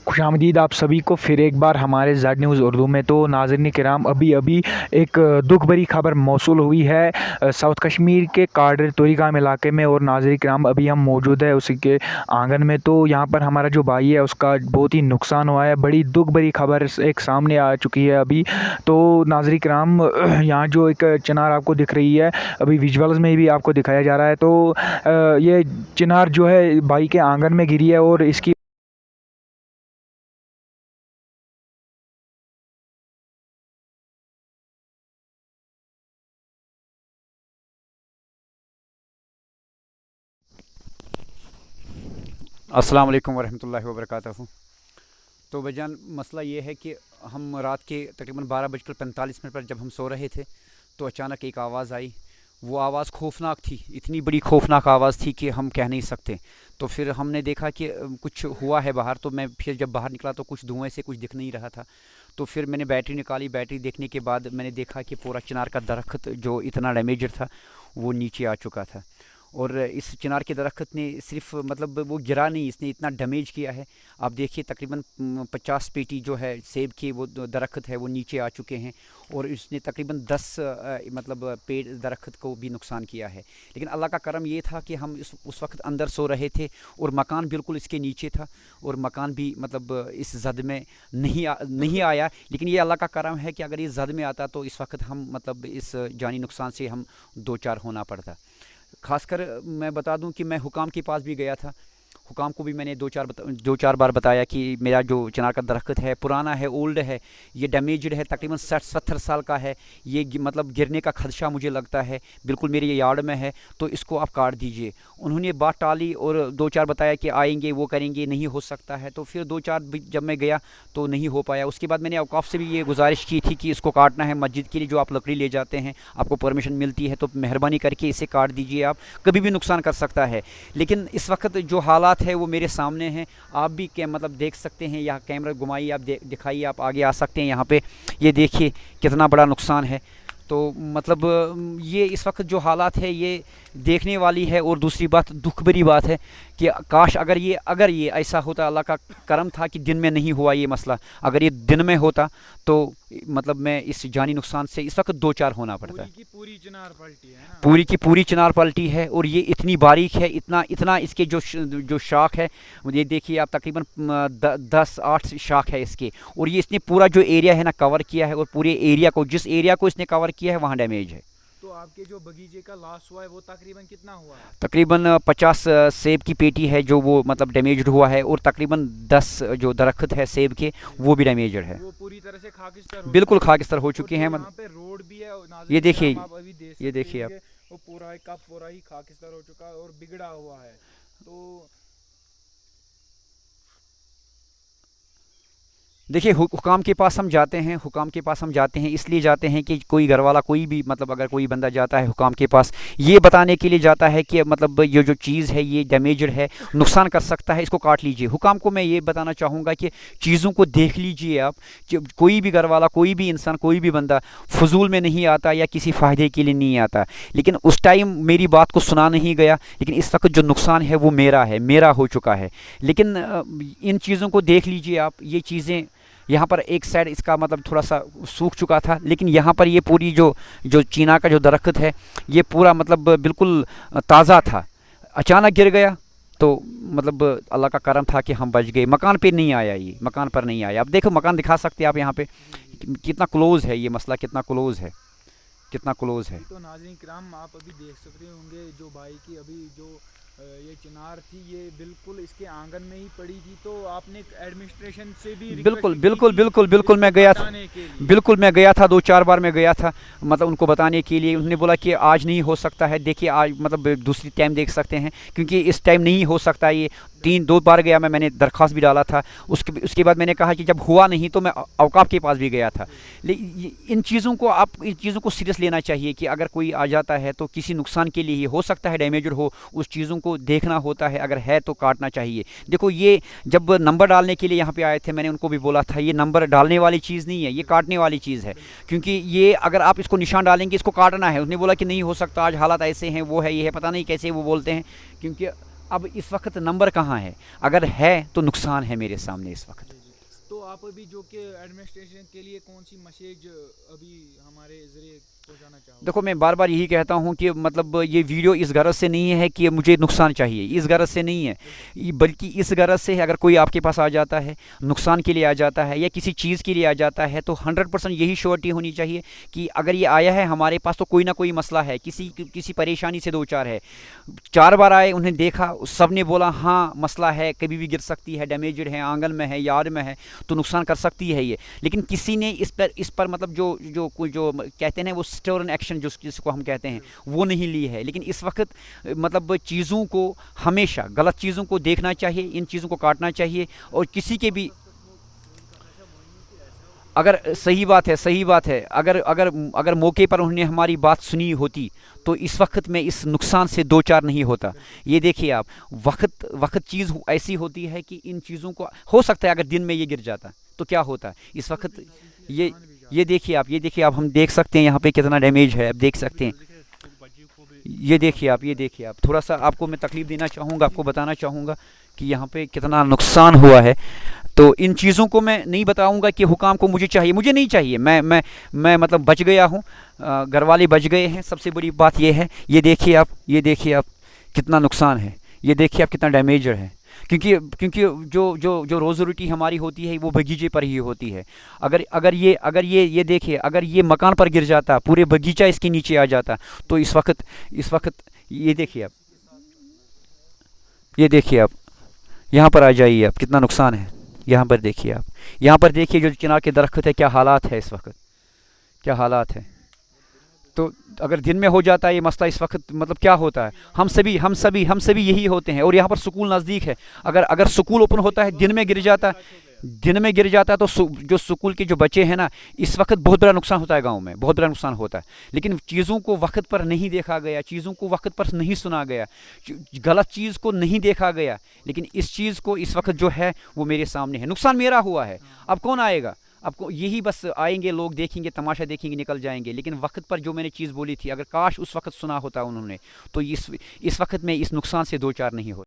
खुशामदीद आप सभी को फिर एक बार हमारे ज़ेड न्यूज़ उर्दू में। तो नाज़रीन किराम, अभी अभी एक दुख भरी खबर मौसूल हुई है साउथ कश्मीर के काडर तोरीगाम इलाके में। और नाज़रीन किराम, अभी हम मौजूद है उसी के आंगन में। तो यहाँ पर हमारा जो भाई है उसका बहुत ही नुकसान हुआ है। बड़ी दुख भरी खबर एक सामने आ चुकी है अभी। तो नाज़रीन किराम, यहाँ जो एक चिनार आपको दिख रही है, अभी विजुअल्स में भी आपको दिखाया जा रहा है। तो ये चिनार जो है भाई के आंगन में गिरी है और इसकी अस्सलाम वालेकुम वरहमतुल्लाहि वबरकातुहू। तो भाईजान, मसला ये है कि हम रात के तकरीबन 12:45 पर जब हम सो रहे थे तो अचानक एक आवाज़ आई। वो आवाज़ खौफनाक थी, इतनी बड़ी खौफनाक आवाज़ थी कि हम कह नहीं सकते। तो फिर हमने देखा कि कुछ हुआ है बाहर। तो मैं फिर जब बाहर निकला तो कुछ धुएं से कुछ दिख नहीं रहा था। तो फिर मैंने बैटरी निकाली। बैटरी देखने के बाद मैंने देखा कि पूरा चिनार का दरख्त जो इतना डैमेजड था वो नीचे आ चुका था। और इस चिनार के दरख्त ने सिर्फ मतलब वो गिरा नहीं, इसने इतना डैमेज किया है। आप देखिए तकरीबन 50 पेटी जो है सेब के वो दरख्त है वो नीचे आ चुके हैं। और इसने तकरीबन 10 मतलब पेड़ दरख्त को भी नुकसान किया है। लेकिन अल्लाह का करम ये था कि हम उस वक्त अंदर सो रहे थे और मकान बिल्कुल इसके नीचे था। और मकान भी मतलब इस जद में नहीं आया। लेकिन ये अल्लाह का करम है कि अगर ये जद में आता तो इस वक्त हम मतलब इस जानी नुकसान से हम दो चार होना पड़ता। ख़ासकर मैं बता दूं कि मैं हुकाम के पास भी गया था। हुकाम को भी मैंने दो चार बार बताया कि मेरा जो चिनार का दरख्त है पुराना है, ओल्ड है, ये डैमेज्ड है, तकरीबन 60-70 साल का है। ये मतलब गिरने का खदशा मुझे लगता है, बिल्कुल मेरे यार्ड में है, तो इसको आप काट दीजिए। उन्होंने बात टाली और दो चार बताया कि आएंगे वो करेंगे, नहीं हो सकता है। तो फिर दो चार जब मैं गया तो नहीं हो पाया। उसके बाद मैंने औकाफ से भी ये गुजारिश की थी कि इसको काटना है मस्जिद के लिए, जो आप लकड़ी ले जाते हैं आपको परमिशन मिलती है, तो मेहरबानी करके इसे काट दीजिए। आप कभी भी नुकसान कर सकता है। लेकिन इस वक्त जो हालात है वो मेरे सामने हैं। आप भी क्या मतलब देख सकते हैं, यहाँ कैमरा घुमाइए, आप दिखाइए, आप आगे आ सकते हैं यहाँ पे। ये देखिए कितना बड़ा नुकसान है। तो मतलब ये इस वक्त जो हालात है ये देखने वाली है। और दूसरी बात, दुख भरी बात है कि काश अगर ये ऐसा होता, अल्लाह का करम था कि दिन में नहीं हुआ ये मसला। अगर ये दिन में होता तो मतलब मैं इस जानी नुकसान से इस वक्त दो चार होना पड़ता। पूरी की पूरी चिनार पलटी है ना? पूरी की पूरी चिनार पलटी है। और ये इतनी बारीक है, इतना इसके जो शाख है, ये देखिए आप, तकरीबन 10-8 शाख है इसके। और ये इसने पूरा जो एरिया है ना कवर किया है। और पूरे एरिया को, जिस एरिया को इसने कवर किया है वहाँ डैमेज है। तो आपके जो बगीचे का लॉस हुआ है वो तकरीबन कितना हुआ है? तकरीबन 50 सेब की पेटी है जो वो मतलब डैमेज्ड हुआ है। और तकरीबन 10 जो दरख्त है सेब के वो भी डैमेज्ड है। वो पूरी तरह से खाकिस्तान हो बिल्कुल चुके हैं। खाकिस्तान हो चुके हैं। यहाँ पे रोड भी है, ये नाज़रीन देखिए, किराम, आप अभी देख ये सकते देखिए आप। होंगे, वो पूरा ही खाकिस्तान हो चुका है और बिगड़ा हुआ है। तो देखिए हुकाम के पास हम जाते हैं, हुकाम के पास हम जाते हैं इसलिए जाते हैं कि कोई घर वाला, कोई भी मतलब अगर कोई बंदा जाता है हुकाम के पास, ये बताने के लिए जाता है कि मतलब ये जो चीज़ है ये डैमेजड है, नुकसान कर सकता है, इसको काट लीजिए। हुकाम को मैं ये बताना चाहूँगा कि चीज़ों को देख लीजिए आप। कोई भी घर वाला, कोई भी इंसान, कोई भी बंदा फजूल में नहीं आता या किसी फ़ायदे के लिए नहीं आता। लेकिन उस टाइम मेरी बात को सुना नहीं गया। लेकिन इस वक्त जो नुकसान है वो मेरा है, मेरा हो चुका है। लेकिन इन चीज़ों को देख लीजिए आप। ये चीज़ें यहाँ पर एक साइड इसका मतलब थोड़ा सा सूख चुका था, लेकिन यहाँ पर ये पूरी जो चीना का जो दरख्त है ये पूरा मतलब बिल्कुल ताज़ा था। अचानक गिर गया तो मतलब अल्लाह का करम था कि हम बच गए। मकान पे नहीं आया, ये मकान पर नहीं आया। अब देखो मकान दिखा सकते हैं आप यहाँ पे, कितना क्लोज़ है ये मसला, कितना क्लोज़ है, कितना क्लोज़ है। तो नाज़रीन किराम, आप अभी देख सकते होंगे जो भाई की अभी जो ये चिनार थी ये बिल्कुल इसके आंगन में ही पड़ी थी। तो आपने एडमिनिस्ट्रेशन से भी बिल्कुल रिक्वेस्ट की बिल्कुल थी बिल्कुल बिल्कुल मैं इसको गया था। हटाने के लिए? बिल्कुल मैं गया था, 2-4 बार मैं गया था मतलब उनको बताने के लिए। उन्होंने बोला कि आज नहीं हो सकता है। देखिए आज मतलब दूसरी टाइम देख सकते हैं, क्योंकि इस टाइम नहीं हो सकता। ये 2 बार गया मैंने दरख्वास्त भी डाला था। उसके बाद मैंने कहा कि जब हुआ नहीं तो मैं औकाफ के पास भी गया था। लेकिन इन चीज़ों को सीरियस लेना चाहिए कि अगर कोई आ जाता है तो किसी नुकसान के लिए ही हो सकता है, डैमेजड हो, उस चीज़ों को देखना होता है। अगर है तो काटना चाहिए। देखो ये जब नंबर डालने के लिए यहाँ पे आए थे मैंने उनको भी बोला था ये नंबर डालने वाली चीज़ नहीं है, ये काटने वाली चीज़ है। क्योंकि ये अगर आप इसको निशान डालेंगे इसको काटना है। उसने बोला कि नहीं हो सकता, आज हालात ऐसे हैं, वो है, ये है, पता नहीं कैसे वो बोलते हैं। क्योंकि अब इस वक्त नंबर कहाँ है, अगर है तो नुकसान है मेरे सामने इस वक्त। آپ ابھی جو کہ ایڈمنسٹریشن کے لیے کون سی میسیج ابھی ہمارے ذریعے پہنچانا چاہو؟ دیکھو میں بار بار یہی کہتا ہوں کہ مطلب یہ ویڈیو اس غرض سے نہیں ہے کہ مجھے نقصان چاہیے، اس غرض سے نہیں ہے، بلکہ اس غرض سے ہے اگر کوئی آپ کے پاس آ جاتا ہے نقصان کے لیے آ جاتا ہے یا کسی چیز کے لیے آ جاتا ہے تو 100% یہی شیورٹی ہونی چاہیے کہ اگر یہ آیا ہے ہمارے پاس تو کوئی نہ کوئی مسئلہ ہے، کسی پریشانی سے دو چار ہے. 4 بار آئے، انہیں دیکھا، سب نے بولا ہاں مسئلہ ہے، کبھی بھی گر سکتی ہے، ڈیمیجڈ ہے، آنگن میں ہے، یارڈ میں ہے تو نقصان کر سکتی ہے یہ. لیکن کسی نے اس پر مطلب جو کہتے ہیں وہ اسٹورن ایکشن جس کو ہم کہتے ہیں وہ نہیں لی ہے. لیکن اس وقت مطلب چیزوں کو ہمیشہ غلط چیزوں کو دیکھنا چاہیے، ان چیزوں کو کاٹنا چاہیے. اور کسی کے بھی اگر صحیح بات ہے اگر موقع پر انہوں نے ہماری بات سنی ہوتی تو اس وقت میں اس نقصان سے دو چار نہیں ہوتا. یہ دیکھیے آپ، وقت چیز ایسی ہوتی ہے کہ ان چیزوں کو ہو سکتا ہے اگر دن میں یہ گر جاتا تو کیا ہوتا اس وقت. یہ دیکھیے آپ ہم دیکھ سکتے ہیں یہاں پہ کتنا ڈیمیج ہے، آپ دیکھ سکتے ہیں. یہ دیکھیے آپ تھوڑا سا آپ کو میں تکلیف دینا چاہوں گا، آپ کو بتانا چاہوں گا کہ یہاں پہ کتنا نقصان ہوا ہے. تو ان چیزوں کو میں نہیں بتاؤں گا کہ حکام کو مجھے نہیں چاہیے. میں مطلب بچ گیا ہوں، گھر والے بچ گئے ہیں، سب سے بڑی بات یہ ہے. یہ دیکھیے آپ کتنا نقصان ہے، یہ دیکھیے آپ کتنا ڈیمیجر ہے. کیونکہ جو روزی ہماری ہوتی ہے وہ باغیچے پر ہی ہوتی ہے. اگر یہ دیکھیے، اگر یہ مکان پر گر جاتا، پورے باغیچہ اس کے نیچے آ جاتا تو اس وقت یہ دیکھیے آپ یہاں پر آ جائیے آپ، کتنا نقصان ہے. یہاں پر دیکھیے جو چنار کے درخت ہے کیا حالات ہے اس وقت، کیا حالات ہے. تو اگر دن میں ہو جاتا ہے یہ مسئلہ اس وقت مطلب کیا ہوتا ہے. ہم سبھی یہی ہوتے ہیں. اور یہاں پر سکول نزدیک ہے، اگر سکول اوپن ہوتا ہے دن میں گر جاتا ہے تو جو سکول کے جو بچے ہیں نا، اس وقت بہت بڑا نقصان ہوتا ہے، گاؤں میں بہت بڑا نقصان ہوتا ہے. لیکن چیزوں کو وقت پر نہیں دیکھا گیا، چیزوں کو وقت پر نہیں سنا گیا، غلط چیز کو نہیں دیکھا گیا. لیکن اس چیز کو اس وقت جو ہے وہ میرے سامنے ہے. نقصان میرا ہوا ہے، اب کون آئے گا؟ اب کو یہی بس آئیں گے لوگ، دیکھیں گے، تماشا دیکھیں گے، نکل جائیں گے. لیکن وقت پر جو میں نے چیز بولی تھی، اگر کاش اس وقت سنا ہوتا انہوں نے تو اس وقت میں اس نقصان سے دو چار نہیں ہوتا.